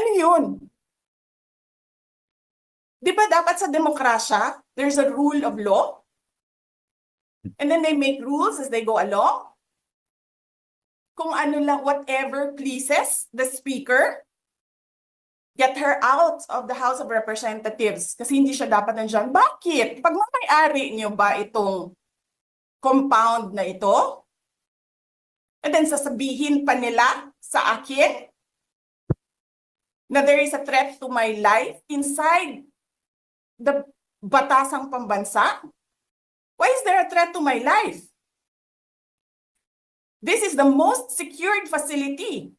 Ano yun? Di ba dapat sa demokrasya, there's a rule of law? And then they make rules as they go along? Kung ano lang, whatever pleases the speaker, get her out of the House of Representatives kasi hindi siya dapat nandiyan. Bakit? Pag may-ari niyo ba itong compound na ito? And then sasabihin pa nila sa akin na there is a threat to my life inside the batasang pambansa? Why is there a threat to my life? This is the most secured facility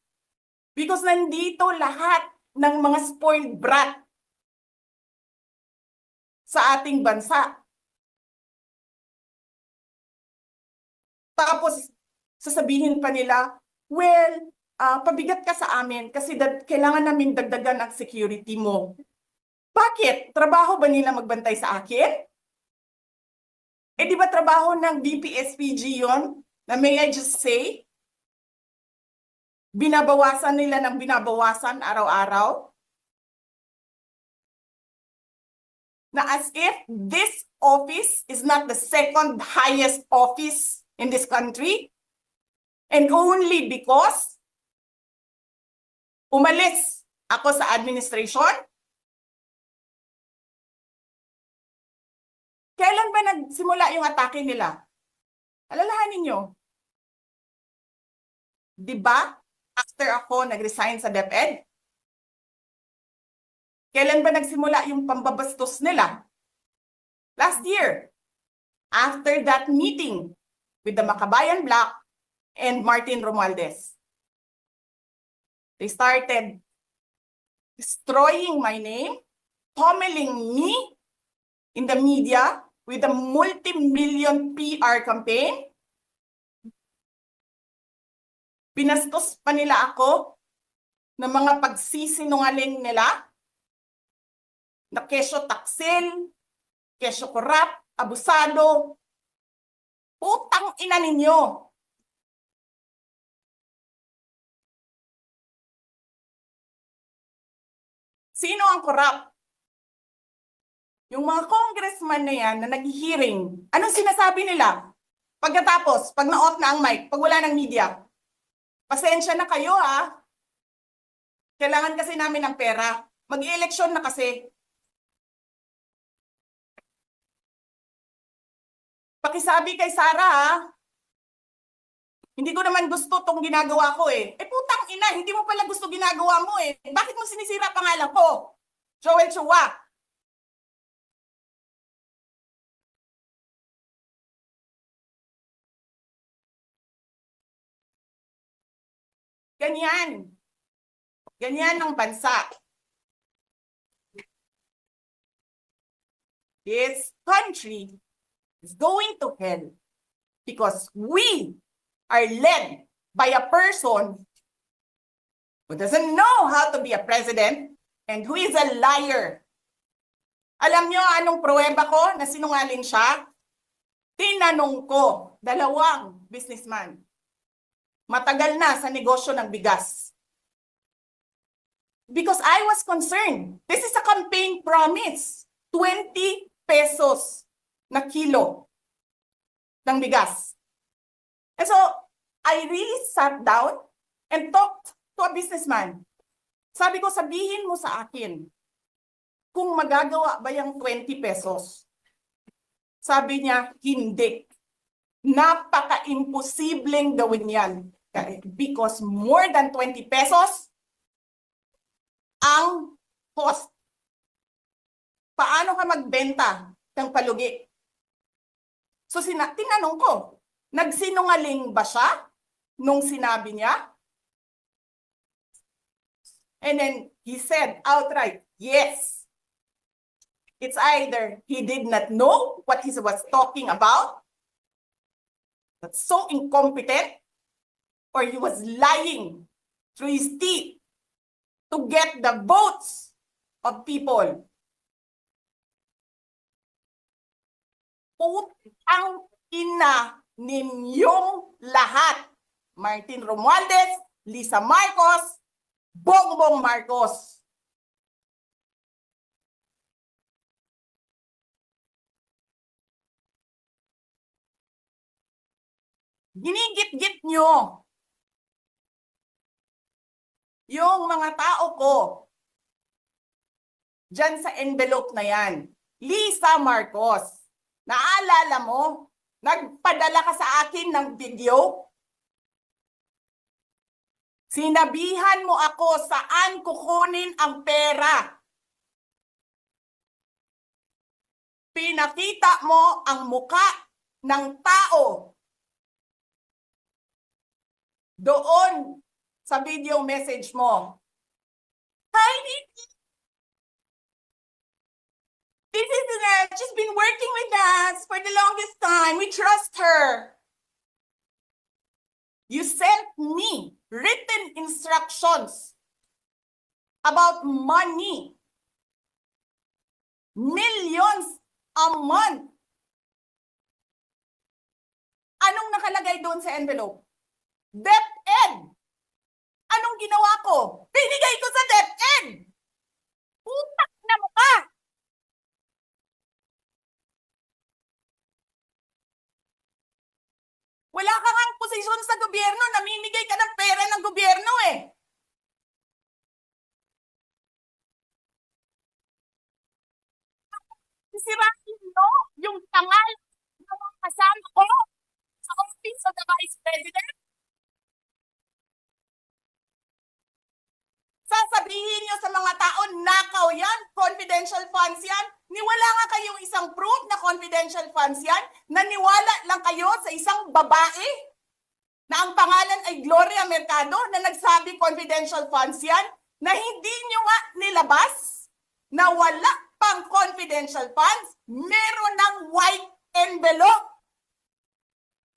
because nandito lahat ng mga spoiled brat sa ating bansa. Tapos, sasabihin pa nila, well, pabigat ka sa amin kasi kailangan namin dagdagan ang security mo. Bakit? Trabaho ba nila magbantay sa akin? Eh di ba trabaho ng BPSPG yon? Na may I just say? Binabawasan nila ng binabawasan araw-araw? Na as if this office is not the second highest office in this country and only because umalis ako sa administration? Kailan ba nagsimula yung atake nila? Alalahanin nyo. Di ba? After ako nag-resign sa DepEd? Kailan ba nagsimula yung pambabastos nila? Last year. After that meeting with the Makabayan Bloc and Martin Romualdez. They started destroying my name, pummeling me in the media with a multi-million PR campaign. Pinastos pa nila ako ng mga pagsisinungaling nila na kesyo taksil, kesyo korap, abusado. Putang ina ninyo. Sino ang korap? Yung mga congressman na yan na nag-hearing, anong sinasabi nila? Pagkatapos, pag na-off na ang mic, pag wala ng media, pasensya na kayo ha. Kailangan kasi namin ng pera. Mag-eleksyon na kasi. Pakisabi kay Sara ha. Hindi ko naman gusto tong ginagawa ko eh. Eh putang ina, hindi mo pala gusto ginagawa mo eh. Bakit mo sinisira pangalan ko? Joel Chua. Ganyan. Ganyan ang bansa. This country is going to hell because we are led by a person who doesn't know how to be a president and who is a liar. Alam nyo anong pruweba ko na sinungaling siya? Tinanong ko, dalawang businessman. Matagal na sa negosyo ng bigas. Because I was concerned. This is a campaign promise. 20 pesos na kilo ng bigas. And so, I really sat down and talked to a businessman. Sabi ko, sabihin mo sa akin, kung magagawa ba yung 20 pesos? Sabi niya, hindi. Napaka-imposibleng gawin yan. Because more than 20 pesos ang cost. Paano ka magbenta ng palugi? So tinanong ko, nagsinungaling ba siya nung sinabi niya? And then he said outright, yes. It's either he did not know what he was talking about, that's so incompetent, or he was lying through his teeth to get the votes of people. Putang ina ninyong lahat. Martin Romualdez, Lisa Marcos, Bongbong Marcos. Ginigit-git nyo yung mga tao ko dyan sa envelope na yan. Lisa Marcos, naalala mo, nagpadala ka sa akin ng video? Sinabihan mo ako saan kukunin ang pera. Pinakita mo ang muka ng tao doon sa video message mo. Hi, Nikki. This is she's been working with us for the longest time. We trust her. You sent me written instructions about money. Millions a month. Anong nakalagay doon sa envelope? DepEd. Anong ginawa ko? Binigay ko sa DepEd. Utak na mukha. Wala ka ngang posisyon sa gobyerno, namimigay ka ng pera ng gobyerno eh. Sisirain mo yung tangal ng mga kasama ko sa Office of the Vice President. Sasabihin niyo sa mga tao, nakaw yan, confidential funds yan. Niwala nga kayong isang proof na confidential funds yan. Naniwala lang kayo sa isang babae na ang pangalan ay Gloria Mercado na nagsabi confidential funds yan, na hindi niyo nga nilabas na wala pang confidential funds, meron ng white envelope.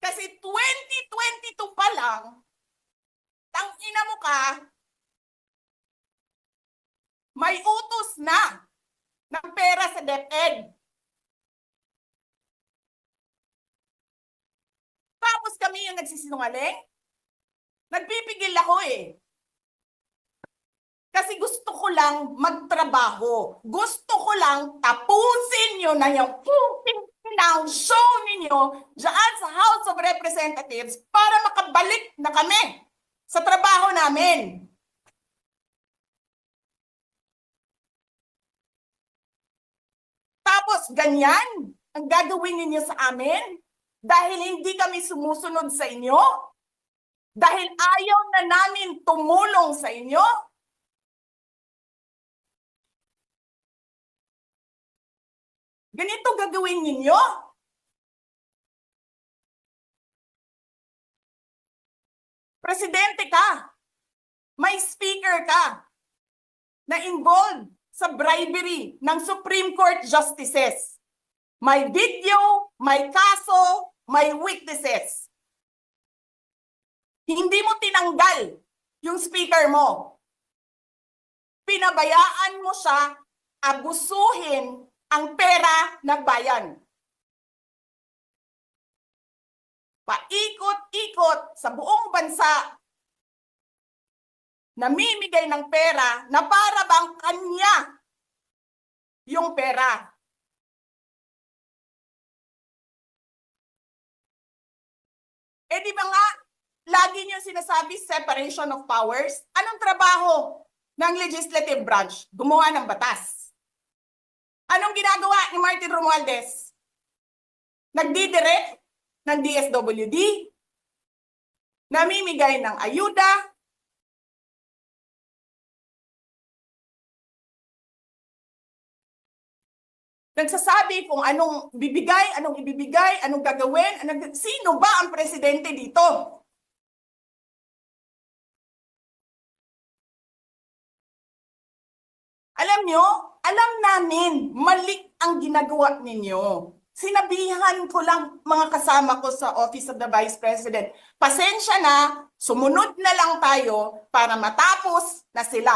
Kasi 2022 pa lang, tangina mo ka, may utos na ng pera sa DepEd. Tapos kami yung nagsisinungaling? Nagpipigil ako eh. Kasi gusto ko lang magtrabaho. Gusto ko lang tapusin nyo na yung show ninyo dyan sa House of Representatives para makabalik na kami sa trabaho namin. Tapos ganyan ang gagawin ninyo sa amin dahil hindi kami sumusunod sa inyo? Dahil ayaw na namin tumulong sa inyo? Ganito gagawin ninyo? Presidente ka, may speaker ka na involved sa bribery ng Supreme Court justices. May video, may kaso, may witnesses. Hindi mo tinanggal yung speaker mo. Pinabayaan mo siya abusuhin ang pera ng bayan. Paikot-ikot sa buong bansa, namimigay ng pera na para bang kanya yung pera. Eh di ba nga, lagi niyo sinasabi separation of powers? Anong trabaho ng legislative branch? Gumawa ng batas. Anong ginagawa ni Martin Romualdez? Nagdidirect ng DSWD, namimigay ng ayuda, nagsasabi kung anong bibigay, anong ibibigay, anong gagawin, sino ba ang presidente dito? Alam nyo, alam namin, mali ang ginagawa ninyo. Sinabihan ko lang mga kasama ko sa Office of the Vice President, pasensya na, sumunod na lang tayo para matapos na sila.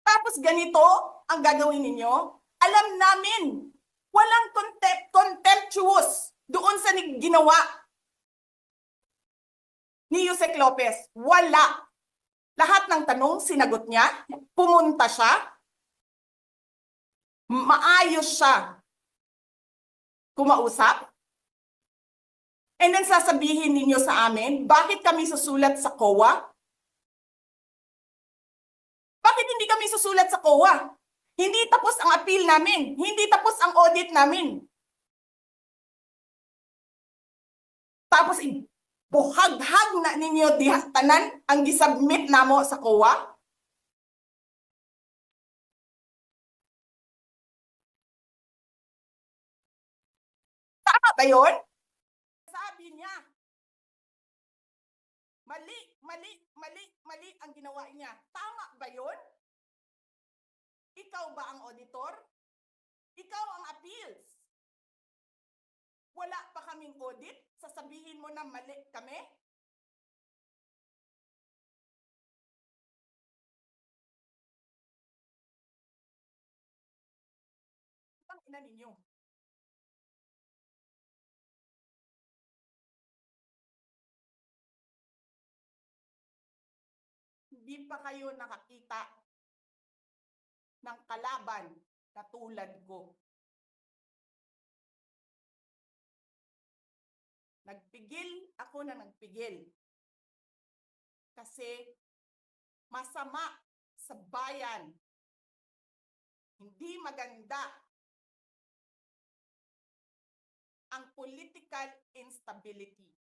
Tapos ganito ang gagawin ninyo? Alam namin, walang contemptuous doon sa ginawa ni Yusek Lopez. Wala. Lahat ng tanong, sinagot niya. Pumunta siya. Maayos siya. kumausap? And then sasabihin ninyo sa amin, bakit kami susulat sa COA? Bakit hindi kami susulat sa COA? Hindi tapos ang appeal namin. Hindi tapos ang audit namin. Tapos buhaghag na ninyo tanan ang gisubmit namo sa COA? Tama ba yun? Sabi niya, mali ang ginawa niya. Tama ba yun? Ikaw ba ang auditor? Ikaw ang appeals. Wala pa kaming audit? Sasabihin mo na mali kami? Ang ina ninyo. Hindi pa kayo nakakita ng kalaban na tulad ko. Nagpigil ako na nagpigil. Kasi masama sa bayan. Hindi maganda ang political instability.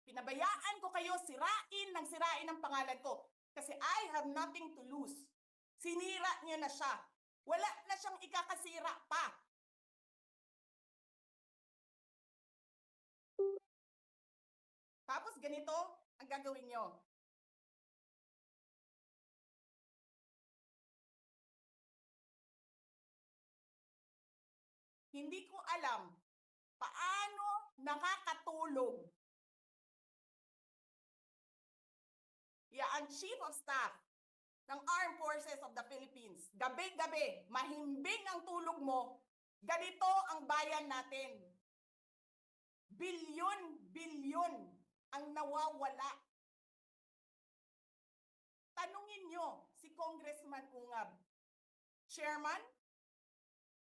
Pinabayaan ko kayo sirain ang pangalan ko kasi I have nothing to lose. Sinira niyo na siya. Wala na siyang ikakasira pa. Tapos ganito ang gagawin niyo. Hindi ko alam paano nakakatulog ang Chief of Staff ng Armed Forces of the Philippines. Gabi-gabi, mahimbing ang tulog mo. Ganito ang bayan natin. Bilyon-bilyon ang nawawala. Tanungin nyo si Congressman Ungab, Chairman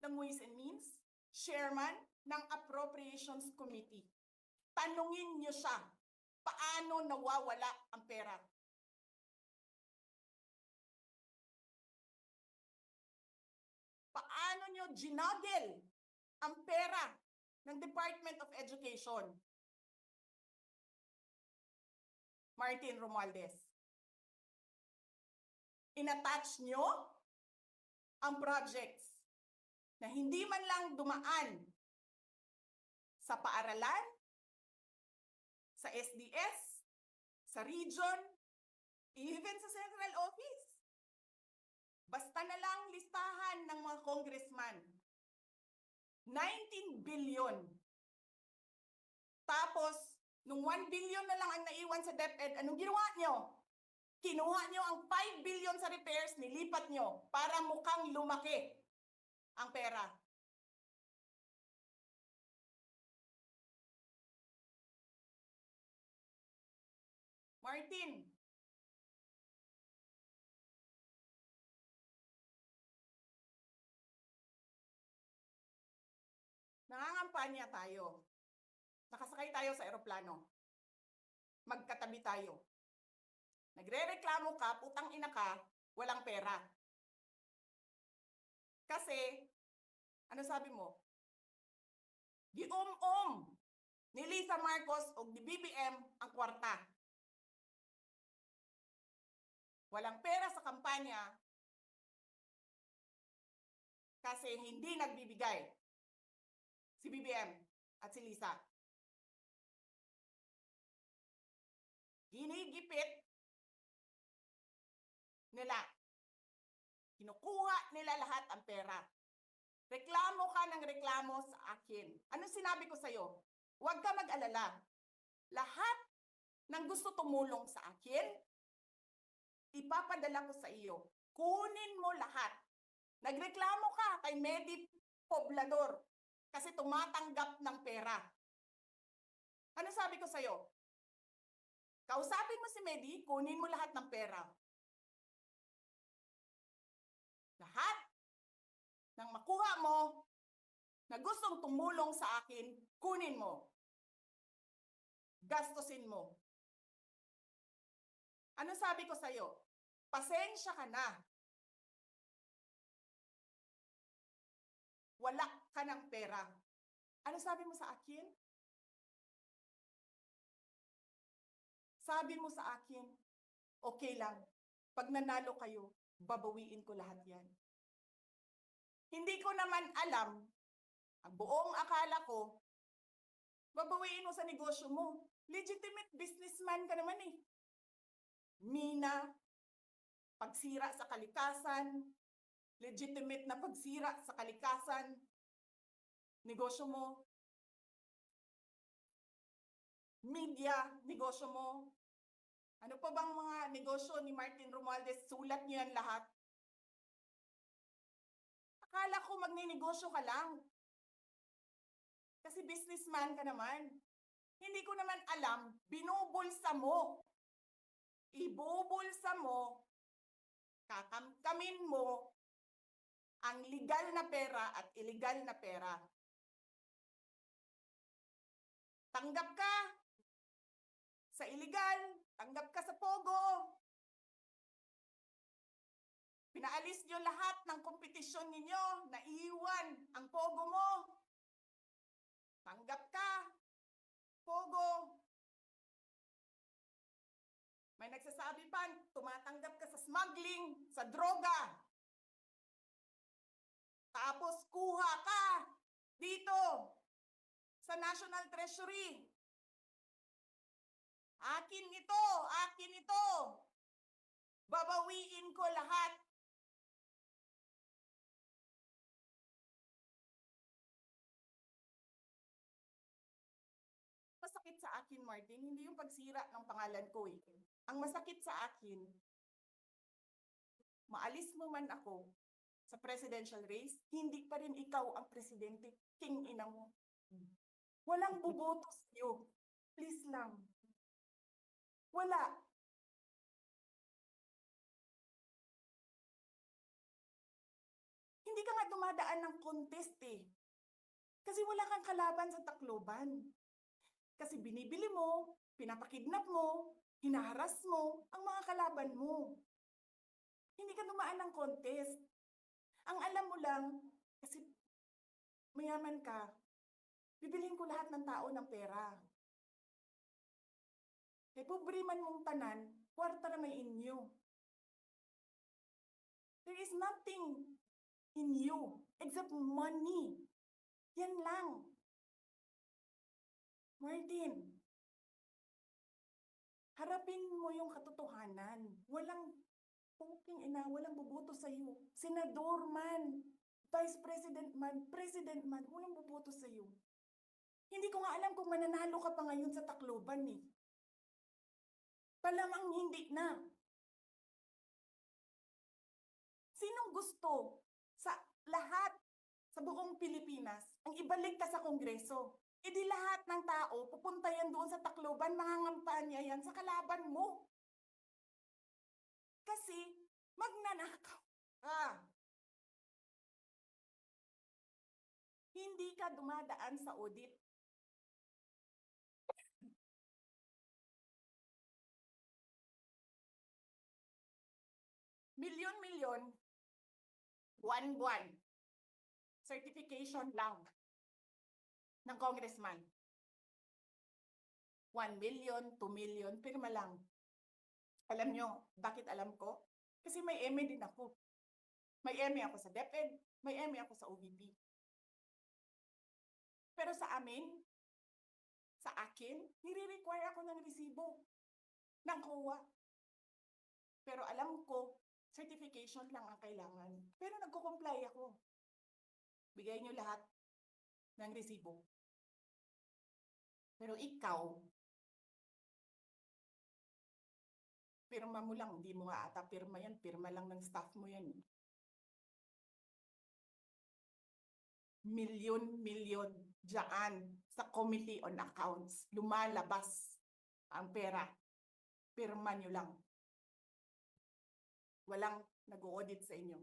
ng Ways and Means, Chairman ng Appropriations Committee. Tanungin nyo siya, paano nawawala ang pera? Paano nyo ginagel ang pera ng Department of Education? Martin Romualdez. In-attach nyo ang projects na hindi man lang dumaan sa paaralan, sa SDS, sa region, even sa central office. Basta na lang listahan ng mga congressman. 19 billion. Tapos, nung 1 billion na lang ang naiwan sa DepEd, anong ginawa nyo? Kinuha nyo ang 5 billion sa repairs, nilipat nyo para mukhang lumaki ang pera. Martin, nangangampanya tayo. Nakasakay tayo sa eroplano. Magkatabi tayo. Nagre-reklamo ka, putang ina ka, walang pera. Kasi, ano sabi mo? Gium-um ni Lisa Marcos o ni BBM ang kwarta. Walang pera sa kampanya kasi hindi nagbibigay si BBM at si Lisa. Ginigipit nila. Kinukuha nila lahat ang pera. Reklamo ka ng reklamo sa akin. Anong sinabi ko sa'yo? Huwag ka mag-alala. Lahat ng gusto tumulong sa akin, ipapadala ko sa iyo. Kunin mo lahat. Nagreklamo ka kay Medi Poblador kasi tumatanggap ng pera. Ano sabi ko sa'yo? Kausapin mo si Medi, kunin mo lahat ng pera. Lahat ng makuha mo na gustong tumulong sa akin, kunin mo. Gastusin mo. Ano sabi ko sa'yo? Pasensya ka na. Wala ka ng pera. Ano sabi mo sa akin? Sabi mo sa akin, okay lang. Pag nanalo kayo, babawiin ko lahat yan. Hindi ko naman alam, ang buong akala ko, babawiin mo sa negosyo mo. Legitimate businessman ka naman eh. Mina, pagsira sa kalikasan, legitimate na pagsira sa kalikasan, negosyo mo. Media, negosyo mo. Ano pa bang mga negosyo ni Martin Romualdez? Sulat niyo yan lahat. Akala ko magninegosyo ka lang. Kasi businessman ka naman. Hindi ko naman alam, binubulsa mo. Ibubulsa mo, kakamkamin mo ang legal na pera at illegal na pera. Tanggap ka sa illegal, tanggap ka sa pogo. Pinaalis niyo lahat ng kompetisyon ninyo, naiiwan ang pogo mo. Tanggap ka, pogo. May nagsasabi pa, tumatanggap ka sa smuggling, sa droga. Tapos kuha ka dito sa National Treasury. Akin ito, akin ito. Babawiin ko lahat. Masakit sa akin, Martin, hindi yung pagsira ng pangalan ko eh. Ang masakit sa akin, maalis mo man ako sa presidential race, hindi pa rin ikaw ang presidente, king ina mo. Walang buboto sa'yo. Please lang. Wala. Hindi ka nga dumadaan ng contest eh. Kasi wala kang kalaban sa Tacloban. Kasi binibili mo, pinapakidnap mo, hinaharas mo ang mga kalaban mo. Hindi ka dumaan ng contest. Ang alam mo lang, kasi mayaman ka, bibilhin ko lahat ng tao ng pera. Kaya pobre man mong tanan, kwarta na may inyo. There is nothing in you except money. Yan lang. Martin, harapin mo yung katotohanan. Walang puking ina, walang boboto sa'yo. Senador man, Vice President man, walang boboto sa'yo. Hindi ko nga alam kung mananalo ka pa ngayon sa Tacloban eh. Palamang hindi na. Sinong gusto sa lahat sa buong Pilipinas ang ibalik ka sa Kongreso? E di lahat ng tao pupunta yan doon sa Tacloban, mangangampanya yan sa kalaban mo. Kasi magnanakaw ka. Hindi ka dumadaan sa audit. Milyon-milyon, buwan-buwan. Certification lang ng congressman. 1 million, 2 million, pirma lang. Alam nyo, bakit alam ko? Kasi may MA din ako. May MA ako sa DepEd, may MA ako sa OVP. Pero sa amin, sa akin, nire-require ako ng resibo ng COA. Pero alam ko, certification lang ang kailangan. Pero nagko-comply ako. Bigay nyo lahat ng resibo. Pero ikaw, pirma mo lang, hindi mo nga ata pirma yan, pirma lang ng staff mo yan. Milyon-milyon dyan sa Committee on Accounts. Lumalabas ang pera. Pirma nyo lang. Walang nag-audit sa inyo.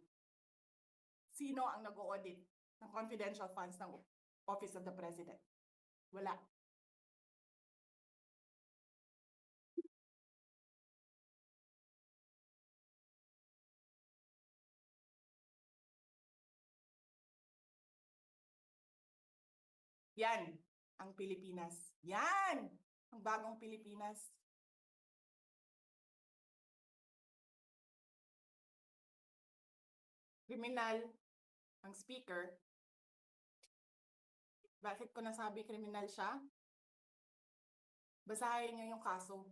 Sino ang nag-audit ng confidential funds ng Office of the President? Wala. Yan ang Pilipinas. Yan ang bagong Pilipinas. Kriminal ang speaker. Bakit ko nasabi kriminal siya? Basahin niyo yung kaso.